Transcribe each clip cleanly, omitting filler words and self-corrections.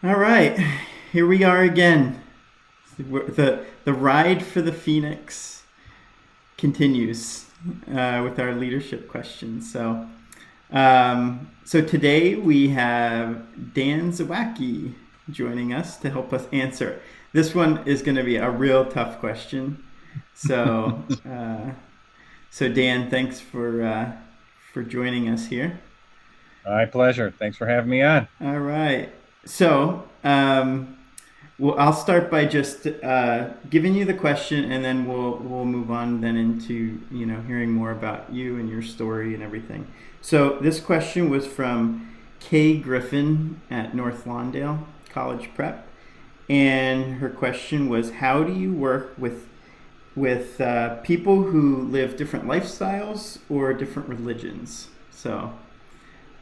All right, here we are again. The ride for the Phoenix continues with our leadership questions. So today we have Dan Zawacki joining us to help us answer. This one is going to be a real tough question. So, so Dan, thanks for joining us here. My pleasure. Thanks for having me on. All right. So, well, I'll start by just giving you the question, and then we'll move on then into hearing more about you and your story and everything. So this question was from Kay Griffin at North Lawndale College Prep, and her question was, how do you work with people who live different lifestyles or different religions? So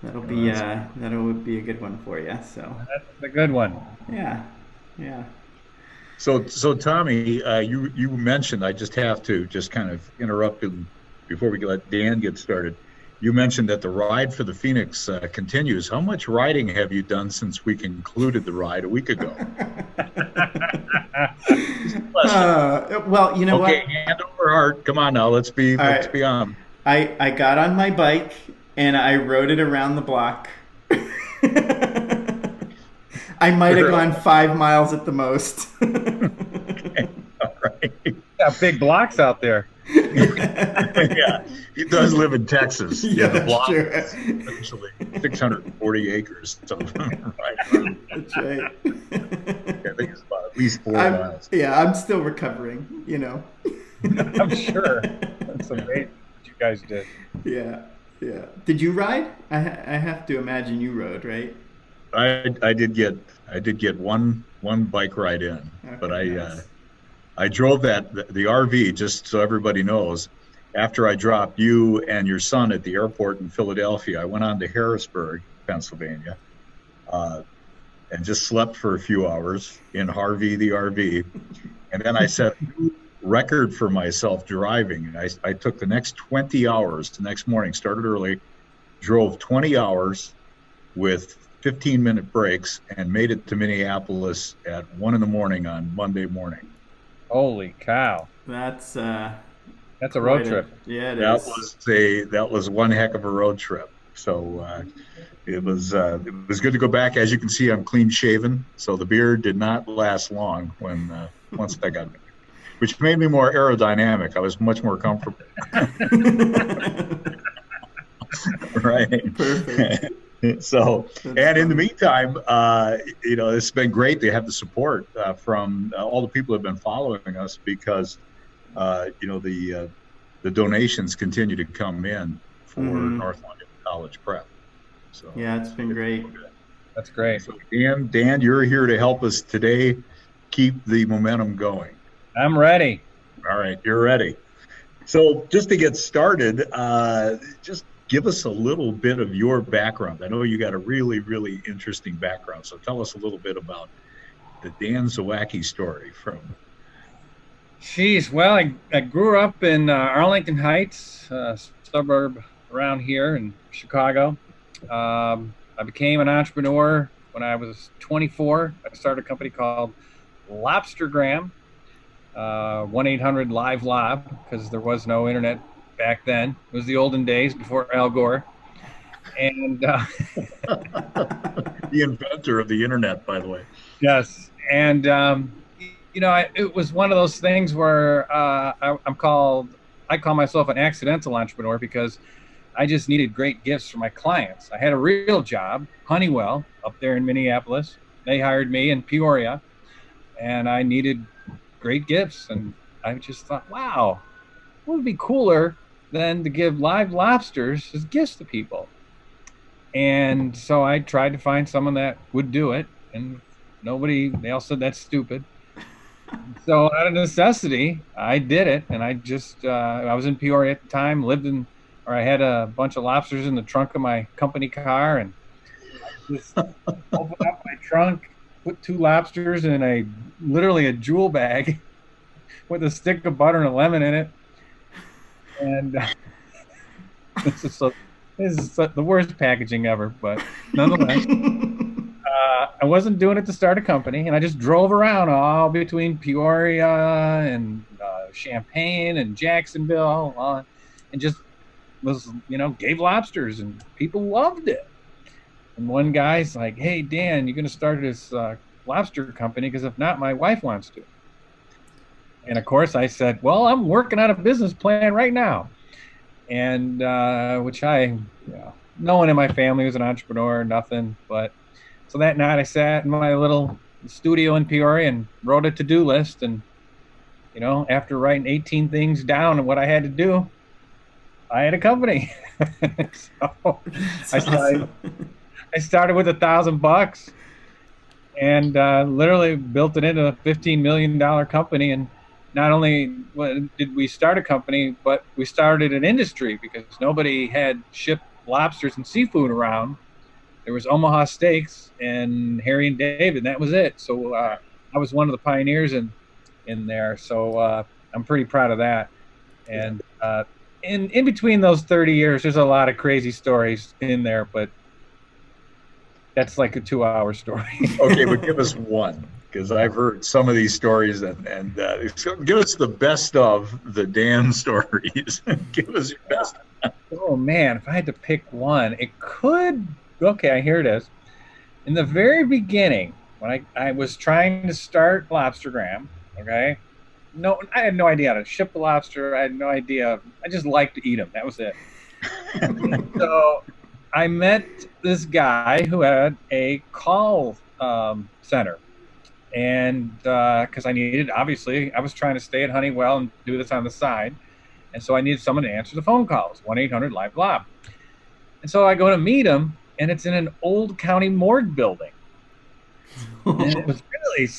that'll be a good one for you. So That's a good one. yeah, yeah. So Tommy, you mentioned, I just have to just kind of interrupt before we let Dan get started. You mentioned that the ride for the Phoenix continues. How much riding have you done since we concluded the ride a week ago? Well, you know what? Okay, hand over heart. Come on now, let's be on. I got on my bike and I rode it around the block. I might have gone 5 miles at the most. Okay, all right. Got big blocks out there. Yeah, he does live in Texas. Yeah, the block sure. is essentially 640 acres. So, right. That's right. I think it's about at least 4 miles. Yeah, I'm still recovering, I'm sure. That's amazing what you guys did. Yeah, yeah. Did you ride? I have to imagine you rode, right? I did get one bike ride in, Okay, but nice. I drove the RV, just so everybody knows. After I dropped you and your son at the airport in Philadelphia, I went on to Harrisburg, Pennsylvania, and just slept for a few hours in Harvey the RV, and then I set a new record for myself driving. I took the next 20 hours the next morning, started early, drove 20 hours with 15-minute breaks, and made it to Minneapolis at 1 a.m. on Monday morning. Holy cow. That's a road trip. Yeah, it is. That was one heck of a road trip. So it was good to go back. As you can see, I'm clean shaven, so the beard did not last long when once I got back, which made me more aerodynamic. I was much more comfortable. Right. Perfect. So, That's and in the funny. meantime, it's been great to have the support from all the people who have been following us, because the donations continue to come in for North Lawndale College Prep. So Yeah, it's been great. That's great. So Dan, you're here to help us today keep the momentum going. I'm ready. All right, you're ready. So just to get started, just give us a little bit of your background. I know you got a really, really interesting background. So tell us a little bit about the Dan Zawacki story from. Jeez, well, I grew up in Arlington Heights, suburb around here in Chicago. I became an entrepreneur when I was 24. I started a company called Lobstergram, 1-800-LIVE-LOB, because there was no internet back then. It was the olden days before Al Gore. And The inventor of the internet, by the way. yes, and it was one of those things where I call myself an accidental entrepreneur, because I just needed great gifts for my clients. I had a real job, Honeywell, up there in Minneapolis. They hired me in Peoria, and I needed great gifts. And I just thought, wow, what would be cooler than to give live lobsters as gifts to people? And so I tried to find someone that would do it, and they all said that's stupid. So out of necessity, I did it. And I was in Peoria at the time, I had a bunch of lobsters in the trunk of my company car, and I just opened up my trunk, put 2 lobsters in literally a jewel bag with a stick of butter and a lemon in it. And this is the worst packaging ever, but nonetheless, I wasn't doing it to start a company, and I just drove around all between Peoria and Champaign and Jacksonville, and just was, gave lobsters, and people loved it. And one guy's like, "Hey, Dan, you're going to start this lobster company, because if not, my wife wants to." And of course I said, "Well, I'm working on a business plan right now." And which no one in my family was an entrepreneur, nothing. But so that night I sat in my little studio in Peoria and wrote a to-do list. And, after writing 18 things down and what I had to do, I had a company. So I started with $1,000 and literally built it into a $15 million company. And not only did we start a company, but we started an industry, because nobody had shipped lobsters and seafood around. There was Omaha Steaks and Harry and David, and that was it. So I was one of the pioneers in there. So I'm pretty proud of that. And in between those 30 years, there's a lot of crazy stories in there, but that's like a 2-hour story. Okay, but give us one, because I've heard some of these stories, and give us the best of the Dan stories. Give us your best. Oh man, if I had to pick one, okay, here it is. In the very beginning, when I was trying to start Lobstergram, okay, no, I had no idea how to ship a lobster. I had no idea. I just liked to eat them. That was it. So I met this guy who had a call center. And because obviously, I was trying to stay at Honeywell and do this on the side. And so I needed someone to answer the phone calls, 1-800-LIVE-LOB. And so I go to meet him, and it's in an old county morgue building. And it was really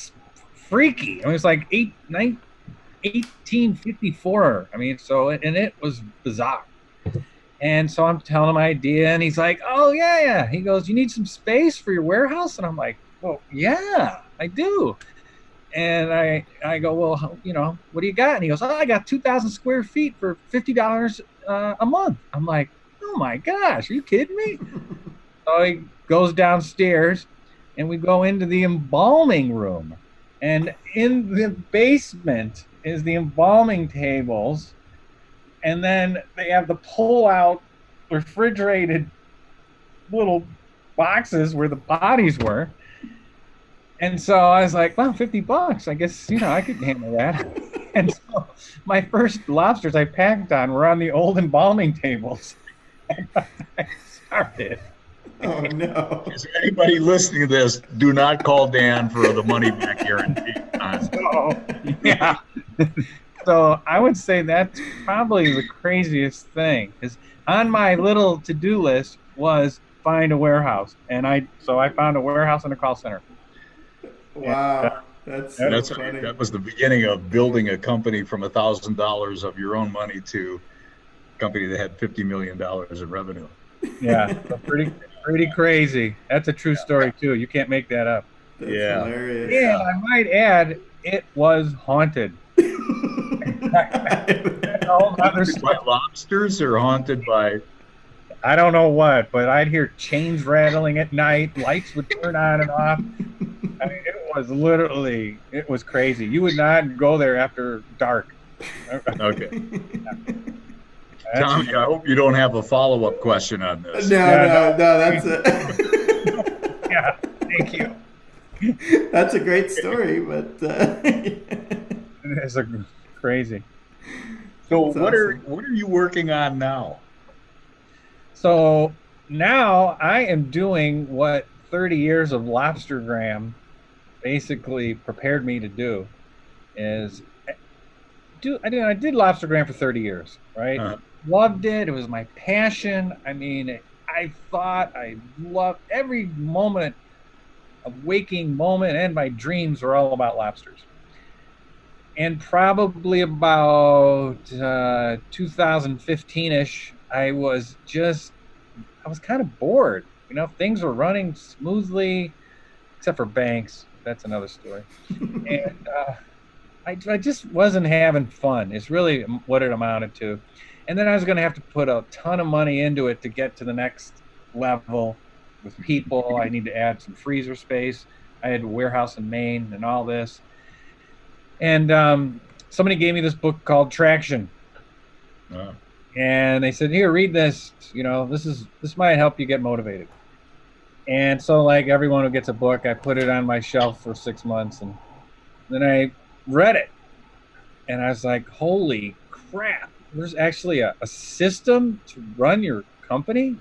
freaky. I mean, it was like 1854. I mean, and it was bizarre. And so I'm telling him my idea, and he's like, "Oh, yeah." He goes, "You need some space for your warehouse?" And I'm like, "Well, yeah, I do." And I go, "Well, what do you got?" And he goes, "Oh, I got 2,000 square feet for $50 a month." I'm like, "Oh my gosh, are you kidding me?" So he goes downstairs, and we go into the embalming room. And in the basement is the embalming tables. And then they have the pull-out refrigerated little boxes where the bodies were. And so I was like, "Well, $50, I guess, I could handle that." And so my first lobsters I packed on were on the old embalming tables. And I started. Oh, no. Is anybody listening to this, do not call Dan for the money back guarantee. Yeah. So I would say that's probably the craziest thing, because on my little to-do list was find a warehouse. And I found a warehouse and a call center. Wow. That's funny. That was the beginning of building a company from $1,000 of your own money to a company that had $50 million in revenue. Yeah, so pretty crazy. That's a true story too. You can't make that up. That's hilarious. And I might add, it was haunted. Haunted by lobsters or haunted by? I don't know what, but I'd hear chains rattling at night. Lights would turn on and off. I mean, it was crazy. You would not go there after dark. Okay. Tommy, I hope you don't have a follow-up question on this. No, that's it. Yeah, thank you. That's a great story, but it's crazy. So that's what awesome. are you working on now? So now I am doing what 30 years of Lobstergram basically prepared me to do. I did Lobstergram for 30 years, right? Uh-huh. Loved it. It was my passion. I mean, I thought I loved every moment, a waking moment, and my dreams were all about lobsters. And probably about 2015-ish, I was kind of bored. Things were running smoothly, except for banks. That's another story. And I just wasn't having fun. It's really what it amounted to. And then I was going to have to put a ton of money into it to get to the next level. with people. I need to add some freezer space. I had a warehouse in Maine and all this. And somebody gave me this book called Traction. Wow. And they said, here, read this. This might help you get motivated. And so, like everyone who gets a book, I put it on my shelf for 6 months, and then I read it. And I was like, holy crap, there's actually a system to run your company?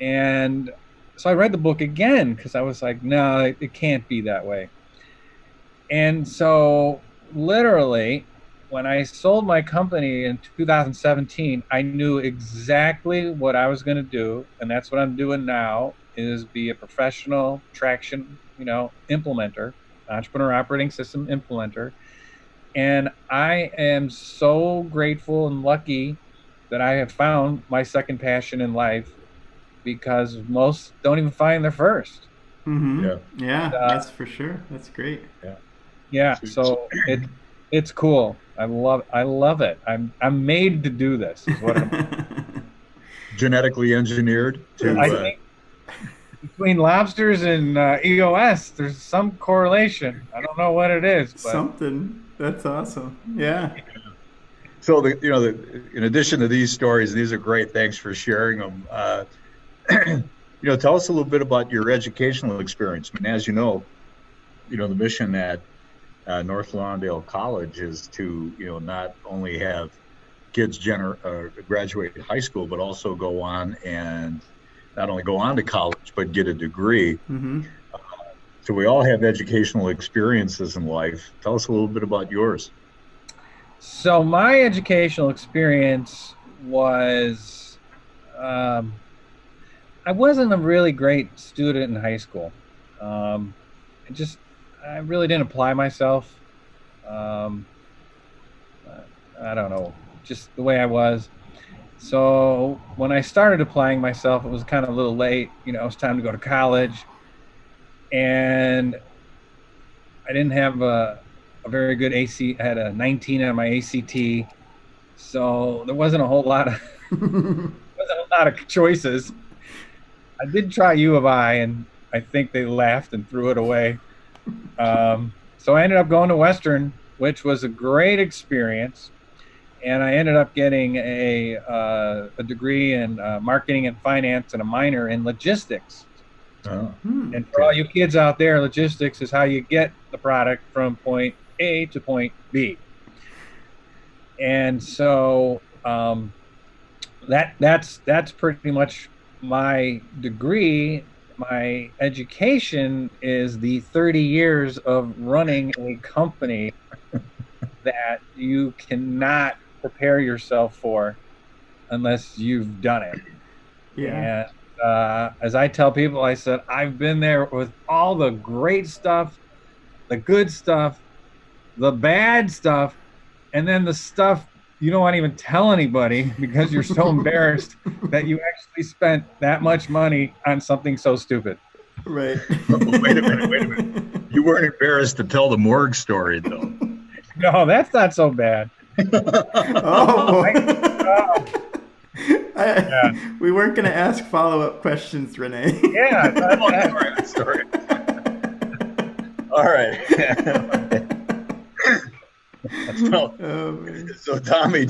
And so I read the book again because I was like, no, it can't be that way. And so literally, when I sold my company in 2017, I knew exactly what I was going to do. And that's what I'm doing now, is be a professional traction, implementer, entrepreneur operating system implementer. And I am so grateful and lucky that I have found my second passion in life, because most don't even find their first. Mm-hmm. Yeah, that's for sure. That's great. Yeah. So it's cool. I love it. I'm made to do this. Is what I'm genetically engineered to. I think between lobsters and EOS, there's some correlation. I don't know what it is, but something. That's awesome. Yeah. So in addition to these stories, these are great. Thanks for sharing them. Tell us a little bit about your educational experience. I mean, as you know, the mission at North Lawndale College is to, not only have kids graduate high school, but also go on and not only go on to college, but get a degree. Mm-hmm. So we all have educational experiences in life. Tell us a little bit about yours. So my educational experience was, I wasn't a really great student in high school. I really didn't apply myself. I don't know, just the way I was. So when I started applying myself, it was kind of a little late. It was time to go to college. And I didn't have a very good AC. I had a 19 on my ACT. So there wasn't a whole lot of choices. I did try U of I, and I think they laughed and threw it away. So I ended up going to Western, which was a great experience. And I ended up getting a degree in marketing and finance and a minor in logistics. Oh. And for all you kids out there, logistics is how you get the product from point A to point B. And so that's pretty much my degree. My education is the 30 years of running a company that you cannot prepare yourself for unless you've done it. Yeah. And as I tell people, I said, I've been there with all the great stuff, the good stuff, the bad stuff, and then the stuff you don't want to even tell anybody because you're so embarrassed that you actually spent that much money on something so stupid. Right. Wait a minute. You weren't embarrassed to tell the morgue story, though. No, that's not so bad. We weren't going to ask follow-up questions, Rene. Yeah. Story. All right. So Tommy,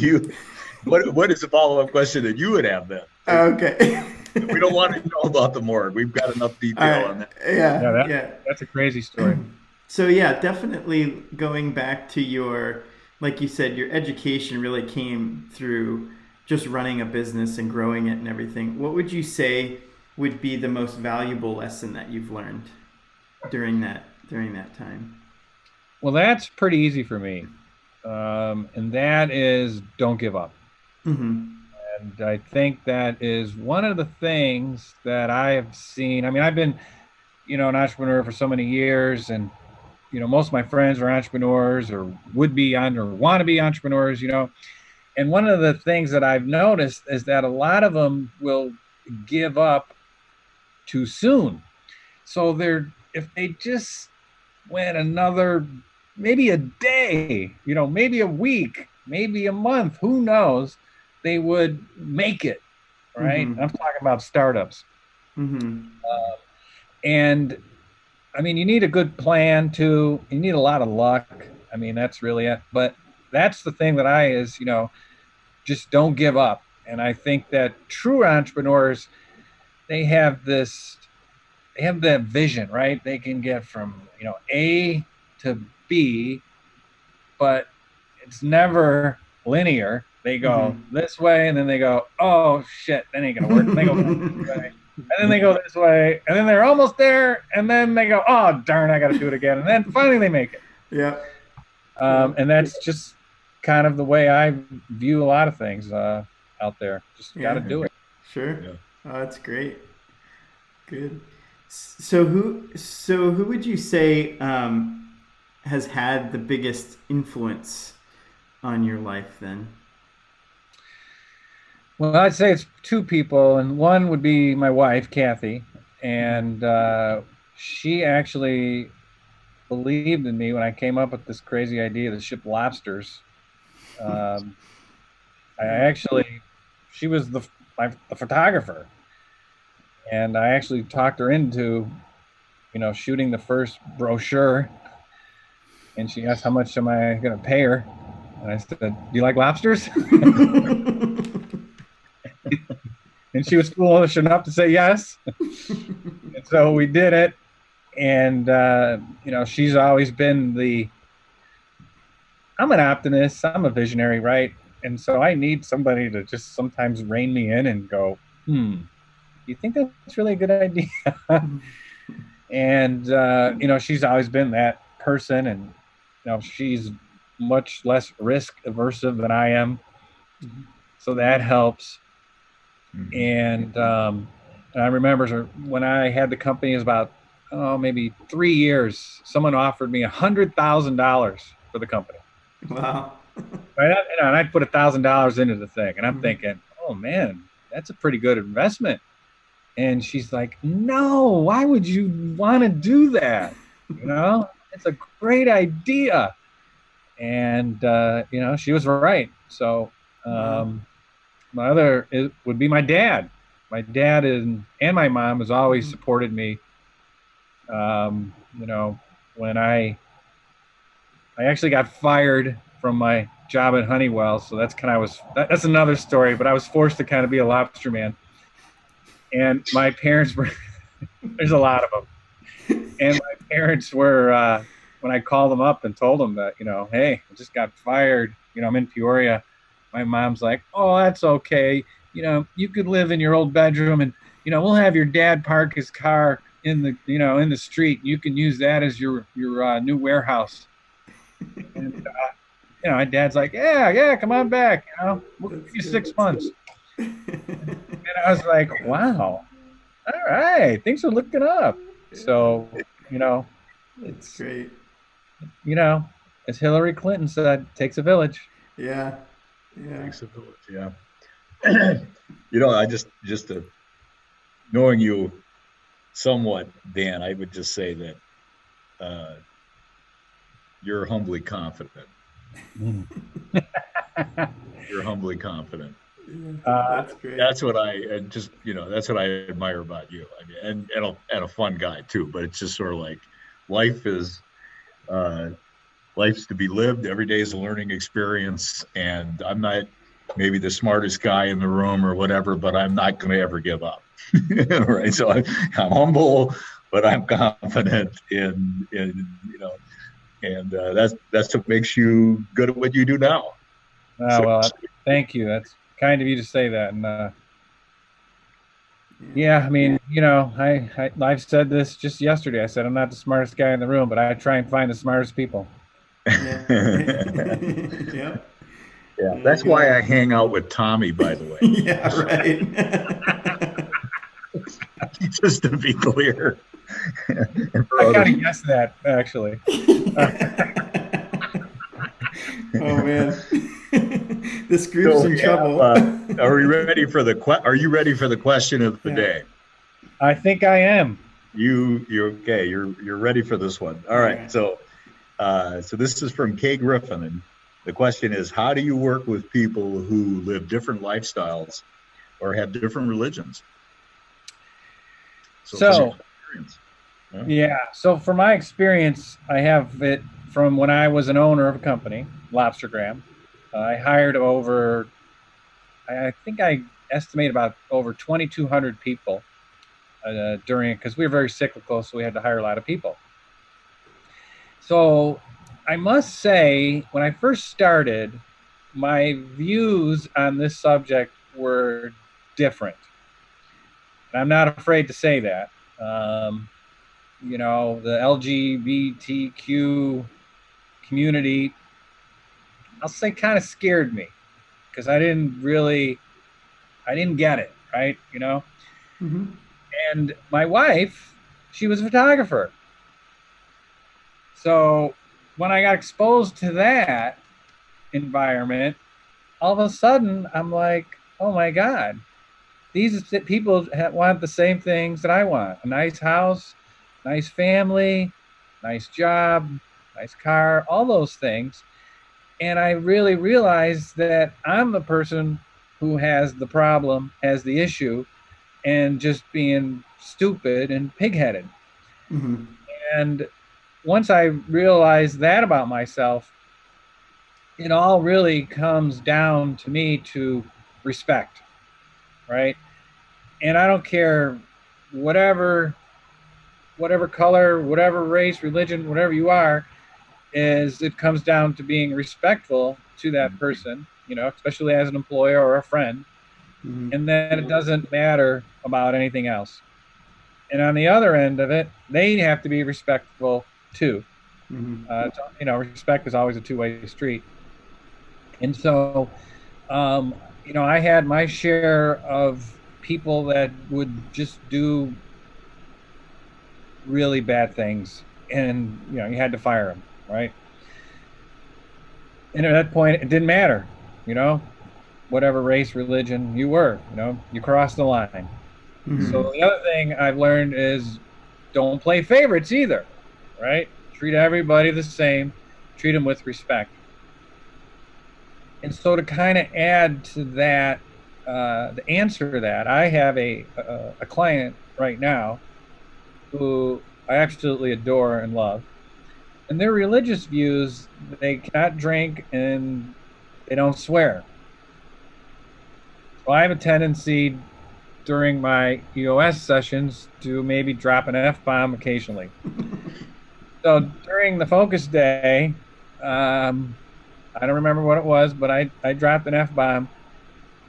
what is the follow-up question that you would have then? Okay. We don't want to know about the morgue. We've got enough detail on that. Yeah. That's a crazy story. So yeah, definitely going back to your, like you said, your education really came through just running a business and growing it and everything. What would you say would be the most valuable lesson that you've learned during that time? Well, that's pretty easy for me. And that is, don't give up. Mm-hmm. And I think that is one of the things that I have seen. I mean, I've been, an entrepreneur for so many years, and, most of my friends are entrepreneurs or would be or want to be entrepreneurs, And one of the things that I've noticed is that a lot of them will give up too soon. So if they just went another, maybe a day, maybe a week, maybe a month, who knows, they would make it, right? Mm-hmm. I'm talking about startups. Mm-hmm. And I mean, you need a good plan too. You need a lot of luck. I mean, that's really it. But that's the thing that just don't give up. And I think that true entrepreneurs, they have that vision, right? They can get from, A to B, but it's never linear. They go Mm-hmm. this way and then they go, oh shit, that ain't gonna work. And they go back this way. And then they go this way, and then they're almost there, and then they go, oh darn, I gotta do it again. And then finally they make it. Yeah. Yeah. And that's just kind of the way I view a lot of things out there. Just got to Yeah. do it. Sure. Yeah. Oh, that's great. Good. So who would you say has had the biggest influence on your life then? Well, I'd say it's two people, and one would be my wife, Kathy, and she actually believed in me when I came up with this crazy idea to ship lobsters. She was the photographer, and I actually talked her into, shooting the first brochure. And she asked, how much am I going to pay her? And I said, do you like lobsters? And she was foolish enough to say yes. And so we did it. And, she's always been I'm an optimist. I'm a visionary, right? And so I need somebody to just sometimes rein me in and go, you think that's really a good idea? And, she's always been that person. And, she's much less risk aversive than I am. So that helps. And I remember when I had the company, it was about, maybe 3 years, someone offered me $100,000 for the company. Wow. Right? And I'd put $1,000 into the thing. And I'm thinking, oh man, that's a pretty good investment. And she's like, no, why would you want to do that? It's a great idea. And, she was right. So my other would be my dad. My dad and my mom has always supported me. When I actually got fired from my job at Honeywell. So that's another story, but I was forced to kind of be a lobster man. And my parents were, there's a lot of them. And my parents were, when I called them up and told them that, hey, I just got fired, I'm in Peoria. My mom's like, oh, that's okay. You could live in your old bedroom and, we'll have your dad park his car in the street. You can use that as your new warehouse. And, my dad's like, yeah, come on back. We'll give you 6 months. And I was like, wow, all right, things are looking up. So, It's great. As Hillary Clinton said, takes a village. Yeah. Takes a village, yeah. I just knowing you somewhat, Dan, I would just say that you're humbly confident. You're humbly confident. That's great. That's what that's what I admire about you. I mean, and a fun guy too. But it's just sort of like life's to be lived. Every day is a learning experience, and I'm not maybe the smartest guy in the room or whatever, but I'm not going to ever give up. Right? So I'm humble, but I'm confident in and that's what makes you good at what you do now. Well, thank you. That's kind of you to say that. And I mean, I've said this just yesterday. I said I'm not the smartest guy in the room, but I try and find the smartest people. Yeah. Yeah, that's why I hang out with Tommy, by the way. Yeah, right. Just to be clear. I kind of guessed that, actually. Oh man, this group's in trouble. Are you ready for the question of the day? I think I am. You're okay. You're ready for this one. All right. Okay. So this is from Kay Griffin, and the question is: how do you work with people who live different lifestyles or have different religions? So, experience. yeah. So from my experience, I have it from when I was an owner of a company, Lobstergram. I hired over, I think I estimate about over 2,200 people because we were very cyclical, so we had to hire a lot of people. So I must say, when I first started, my views on this subject were different. And I'm not afraid to say that. You know, the LGBTQ community, I'll say, kind of scared me because I didn't get it, right? You know? Mm-hmm. And my wife, she was a photographer. So when I got exposed to that environment, all of a sudden I'm like, oh my God, these people want the same things that I want: a nice house, nice family, nice job, nice car, all those things. And I really realized that I'm the person who has the problem, has the issue, and just being stupid and pigheaded. Mm-hmm. And once I realized that about myself, it all really comes down to me to respect, right? And I don't care whatever color, whatever race, religion, whatever you are, is it comes down to being respectful to that person, you know, especially as an employer or a friend, Mm-hmm. and then it doesn't matter about anything else. And on the other end of it, they have to be respectful too. Mm-hmm. You know, respect is always a two-way street. And so, um, you know, I had my share of people that would just do really bad things, and you know, you had to fire them, right? And at that point, it didn't matter, you know, whatever race, religion you were, you know, you crossed the line. Mm-hmm. So the other thing I've learned is don't play favorites either, right? Treat everybody the same, treat them with respect. And so to kind of add to that, the answer to that, I have a client right now who I absolutely adore and love. And their religious views, they cannot drink and they don't swear. So I have a tendency during my EOS sessions to maybe drop an F-bomb occasionally. So during the focus day, I don't remember what it was, but I dropped an F-bomb,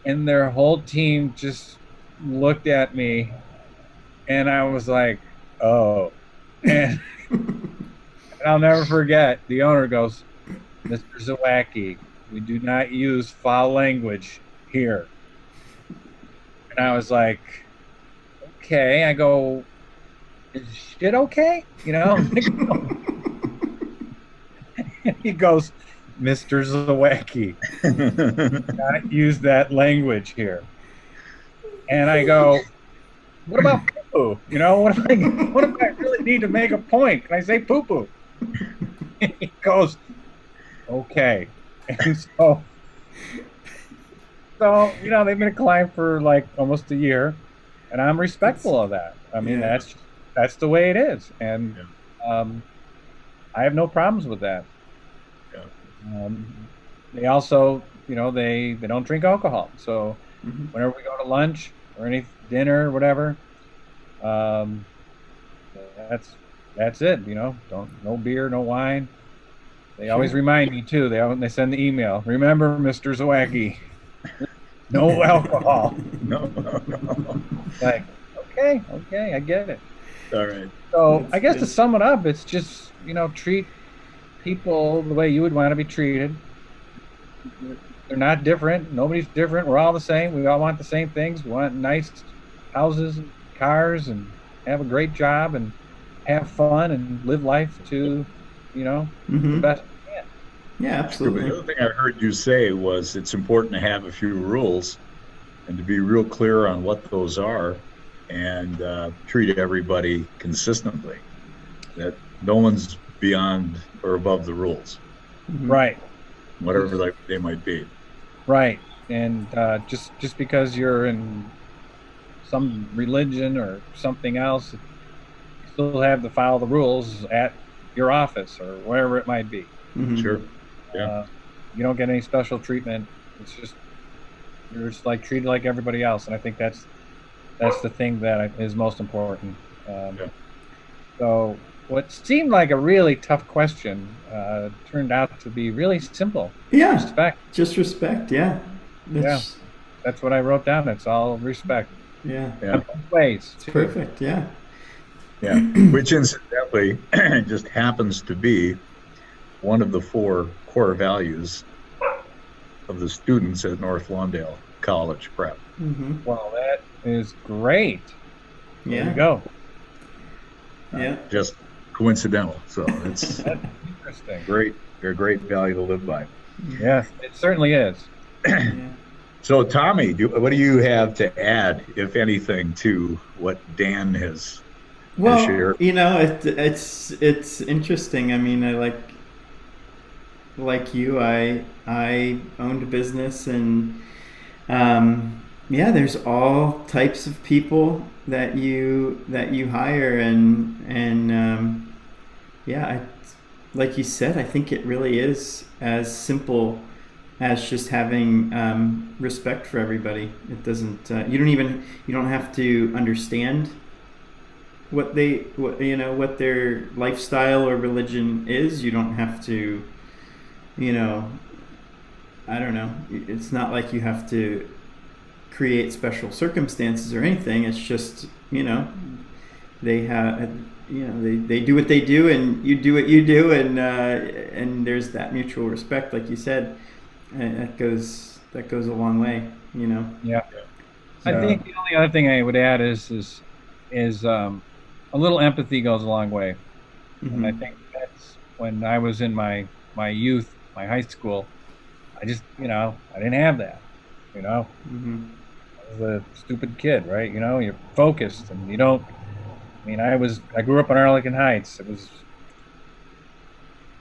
and their whole team just looked at me, and I was like, oh. And I'll never forget, the owner goes, Mr. Zawacki, we do not use foul language here. And I was like, okay. I go, is shit okay? You know? He goes, Mr. Zawacki, not use that language here. And I go, what about poo-poo? You know, what if I really need to make a point? Can I say poo-poo? He goes, okay. And so you know, they've been a client for like almost a year, and I'm respectful of that. I mean, Yeah. that's the way it is, and I have no problems with that. Yeah. They also, you know, they don't drink alcohol, so Mm-hmm. whenever we go to lunch or any dinner or whatever, um, that's it. You know, no beer, no wine. They always remind me too. They send the email. Remember, Mr. Zawacki, no alcohol. No. Like, okay, I get it. All right. So I guess good. to sum it up, it's just, you know, treat people the way you would want to be treated. They're not different. Nobody's different. We're all the same. We all want the same things. We want nice houses, and cars, and have a great job and have fun and live life to, you know, Mm-hmm. the best we can. Yeah, absolutely. The other thing I heard you say was it's important to have a few rules and to be real clear on what those are and treat everybody consistently. That no one's beyond or above the rules, Mm-hmm. Right. whatever they might be. Right. And just because you're in some religion or something else, you still have to follow the rules at your office or wherever it might be. Mhm. Sure. Yeah. You don't get any special treatment. It's just, you're just like treated like everybody else, and I think that's the thing that is most important. Yeah. So what seemed like a really tough question turned out to be really simple. Yeah. Respect. Just respect. Yeah. That's what I wrote down. It's all respect. Yeah. Yeah. Both ways. It's perfect. Yeah. Yeah. Which incidentally just happens to be one of the 4 core values of the students at North Lawndale College Prep. Mm-hmm. Well, that is great. Yeah. There you go. Yeah. Just coincidental. So it's That's interesting. they're a great value to live by. Yes, it certainly is. Yeah. So Tommy, what do you have to add, if anything, to what Dan has Well, shared? it's interesting. I mean, I like you, I owned a business, and there's all types of people that you hire, and like you said, I think it really is as simple as just having respect for everybody. It doesn't. You don't have to understand what their lifestyle or religion is. You don't have to, I don't know. It's not like you have to create special circumstances or anything. It's just, they have, they do what they do, and you do what you do, and there's that mutual respect, like you said, and that goes a long way, Yeah. So, I think the only other thing I would add is a little empathy goes a long way. mhm. And I think that's when I was in my youth, my high school, I just, I didn't have that, Mhm. I was a stupid kid, right? You're focused and you don't, I grew up in Arlington Heights. It was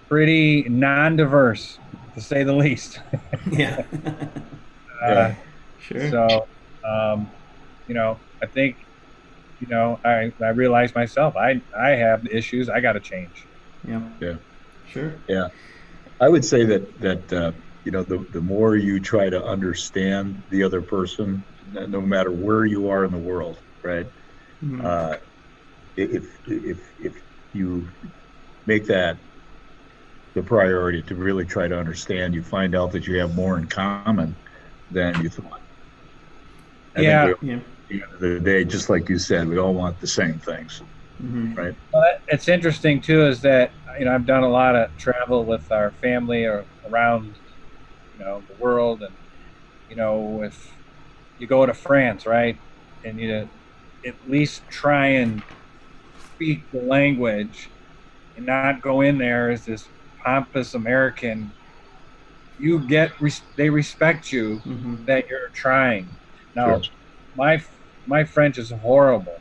pretty non-diverse, to say the least. Yeah. Yeah. Sure. So, I think, I realized myself, I have issues. I got to change. Yeah. Yeah. Sure. Yeah. I would say that the more you try to understand the other person, no matter where you are in the world, right? Mhm. If you make that the priority to really try to understand, you find out that you have more in common than you thought. I think Yeah. at the end of the day, just like you said, we all want the same things, Mhm. right? But it's interesting too, is that, I've done a lot of travel with our family or around, the world. And, if you go to France, right, and you at least try and speak the language and not go in there as this pompous American, they respect you Mhm. that you're trying. Now, Sure. my French is horrible,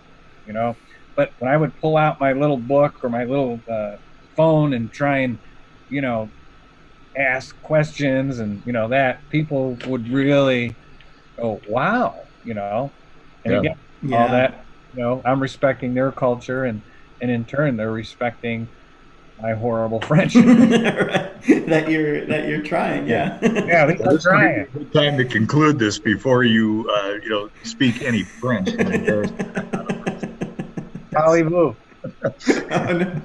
but when I would pull out my little book or my little phone and try and, ask questions, and that people would really go, wow, and Yeah. again, all Yeah. that, I'm respecting their culture, and in turn they're respecting my horrible French. Right. That you're trying. Yeah. Yeah, at least Well, I'm this might be trying. a good time to conclude this before you speak any French in embarrassment. Parlez-vous. Oh, no.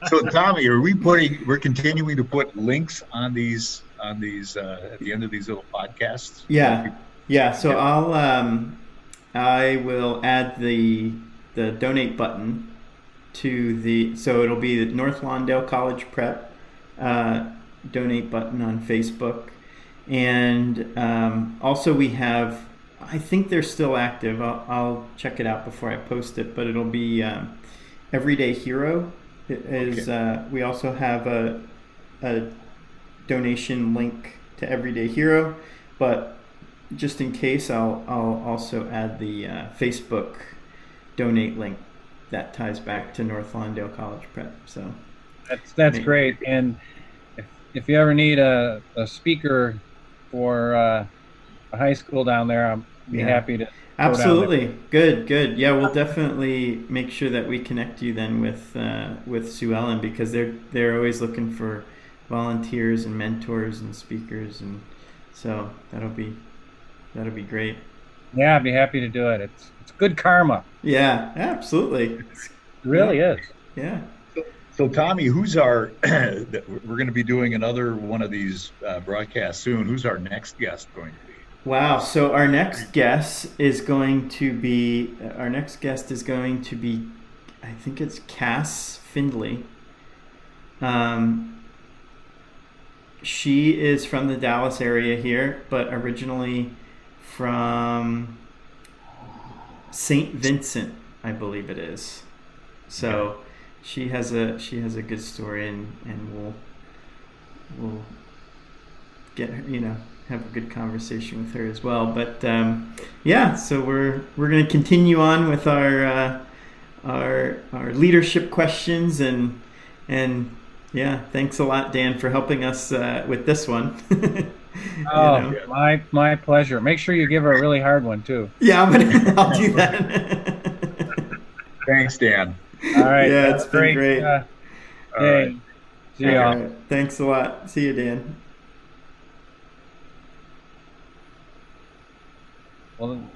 So Tommy, we're continuing to put links on these at the end of these little podcasts? Yeah. Yeah. So Yeah. I will add the donate button so it'll be the North Lawndale College Prep donate button on Facebook, and also we have, I think they're still active. I'll check it out before I post it, but it'll be Everyday Hero. We also have a donation link to Everyday Hero, but just in case, I'll also add the Facebook donate link that ties back to North Lawndale College Prep. So that's great. And if you ever need a speaker for a high school down there, I'm be happy to Absolutely. Good. Yeah, we'll definitely make sure that we connect you then with Sue Ellen, because they're always looking for volunteers and mentors and speakers, and so that'll be great. Yeah, I'd be happy to do it. It's good karma. Yeah, absolutely. It really is. Yeah. So Tommy, who's our? We're going to be doing another one of these broadcasts soon. Who's our next guest going to be? Wow. So our next guest is going to be I think it's Cass Findley. She is from the Dallas area here, but originally from St. Vincent, I believe it is. So she has a good story, and we'll get her, have a good conversation with her as well. But so we're going to continue on with our leadership questions, and yeah, thanks a lot, Dan, for helping us with this one. My pleasure. Make sure you give her a really hard one too. Yeah, I'll do that. Thanks, Dan. All right. Yeah, it's been great. All right. See y'all. Right. Thanks a lot. See you, Dan. Well.